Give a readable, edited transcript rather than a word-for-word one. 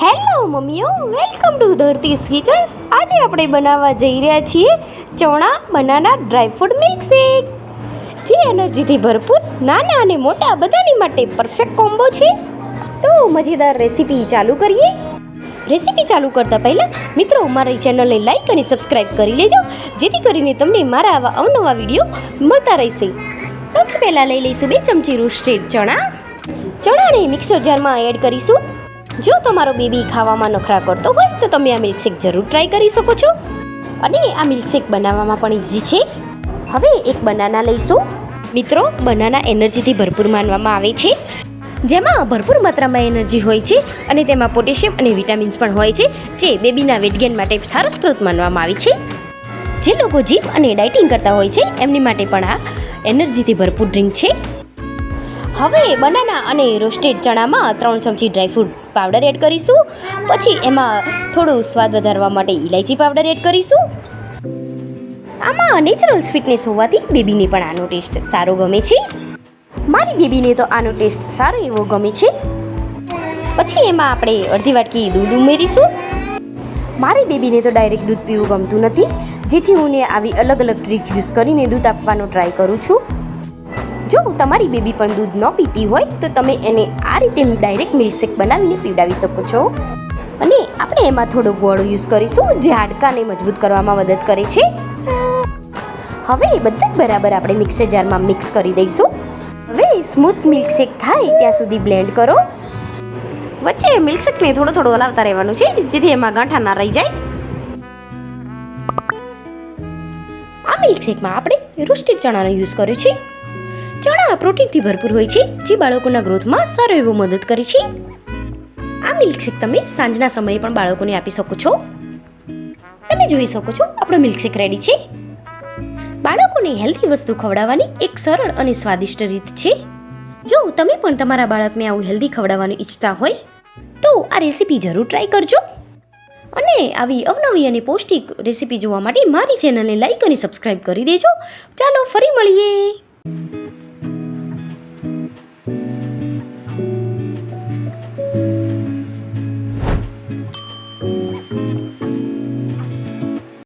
Hello મમ્મીઓ, welcome to Dharti's kitchens. આજે આપણે બનાવવા જઈ રહ્યા છીએ ચણા બનાના ડ્રાયફ્રૂટ મિલ્કશેક, જે એનર્જીથી ભરપૂર નાના અને મોટા બધાની માટે પરફેક્ટ કોમ્બો છે. તો મજેદાર રેસીપી ચાલુ કરીએ. રેસીપી ચાલુ કરતાં પહેલાં મિત્રો મારી ચેનલને લાઈક અને સબસ્ક્રાઈબ કરી લેજો, જેથી કરીને તમને મારા આવા અવનવા વિડીયો મળતા રહેશે. સૌથી પહેલાં લઈ લઈશું 2 ચમચી રોસ્ટેડ ચણાને મિક્સર જારમાં એડ કરીશું. જો તમારો બેબી ખાવામાં નખરા કરતો હોય તો તમે આ મિલ્કશેક જરૂર ટ્રાય કરી શકો છો, અને આ મિલ્કશેક બનાવવામાં પણ ઇઝી છે. હવે એક બનાના લઈશું. મિત્રો, બનાના એનર્જીથી ભરપૂર માનવામાં આવે છે, જેમાં ભરપૂર માત્રામાં એનર્જી હોય છે અને તેમાં પોટેશિયમ અને વિટામિન્સ પણ હોય છે, જે બેબીના વેટ ગેઇન માટે સારો સ્ત્રોત માનવામાં આવે છે. જે લોકો જીમ અને ડાયટિંગ કરતા હોય છે એમની માટે પણ આ એનર્જીથી ભરપૂર ડ્રિંક છે. હવે બનાના અને રોસ્ટેડ ચણામાં 3 ચમચી ડ્રાયફ્રૂટ પાવડર એડ કરીશું. પછી એમાં થોડું સ્વાદ વધારવા માટે ઇલાયચી પાવડર એડ કરીશું. આમાં નેચરલ સ્વીટનેસ હોવાથી બેબીને પણ આનો ટેસ્ટ સારો ગમે છે. મારી બેબીને તો આનો ટેસ્ટ સારો એવો ગમે છે. પછી એમાં આપણે અડધી વાટકી દૂધ ઉમેરીશું. મારી બેબીને તો ડાયરેક્ટ દૂધ પીવું ગમતું નથી, જેથી હું આવી અલગ અલગ ટ્રીક યુઝ કરીને દૂધ આપવાનો ટ્રાય કરું છું. જો તમારી બેબી પણ દૂધ ન પીતી હોય તો તમે એને આ રીતે ડાયરેક્ટ મિલ્કશેક બનાવીને પીવડાવી શકો છો. અને આપણે એમાં થોડો ગોળ યુઝ કરીશું, જે હાડકાને મજબૂત કરવામાં મદદ કરે છે. હવે બધું જ બરાબર આપણે મિક્સર જારમાં મિક્સ કરી દઈશું. હવે સ્મૂથ મિલ્કશેક થાય ત્યાં સુધી બ્લેન્ડ કરો. વચ્ચે મિલ્કશેકને થોડો હલાવતા રહેવાનું છે, જેથી એમાં ગાંઠા ના રહી જાય. આ મિલ્કશેકમાં આપણે રોસ્ટેડ ચણાનો યુઝ કર્યો છે. ચણા પ્રોટીનથી ભરપૂર હોય છે, જે બાળકોના ગ્રોથમાં સારો એવો મદદ કરે છે. આ મિલ્કશેક તમે સાંજના સમયે પણ બાળકોને આપી શકો છો. તમે જોઈ શકો છો આપણો મિલ્કશેક રેડી છે. બાળકોને હેલ્ધી વસ્તુ ખવડાવવાની એક સરળ અને સ્વાદિષ્ટ રીત છે. જો તમે પણ તમારા બાળકને આવું હેલ્ધી ખવડાવવાનું ઈચ્છતા હોય તો આ રેસીપી જરૂર ટ્રાય કરજો. અને આવી અવનવી અને પૌષ્ટિક રેસીપી જોવા માટે મારી ચેનલને લાઈક અને સબસ્ક્રાઈબ કરી દેજો. ચાલો ફરી મળીએ.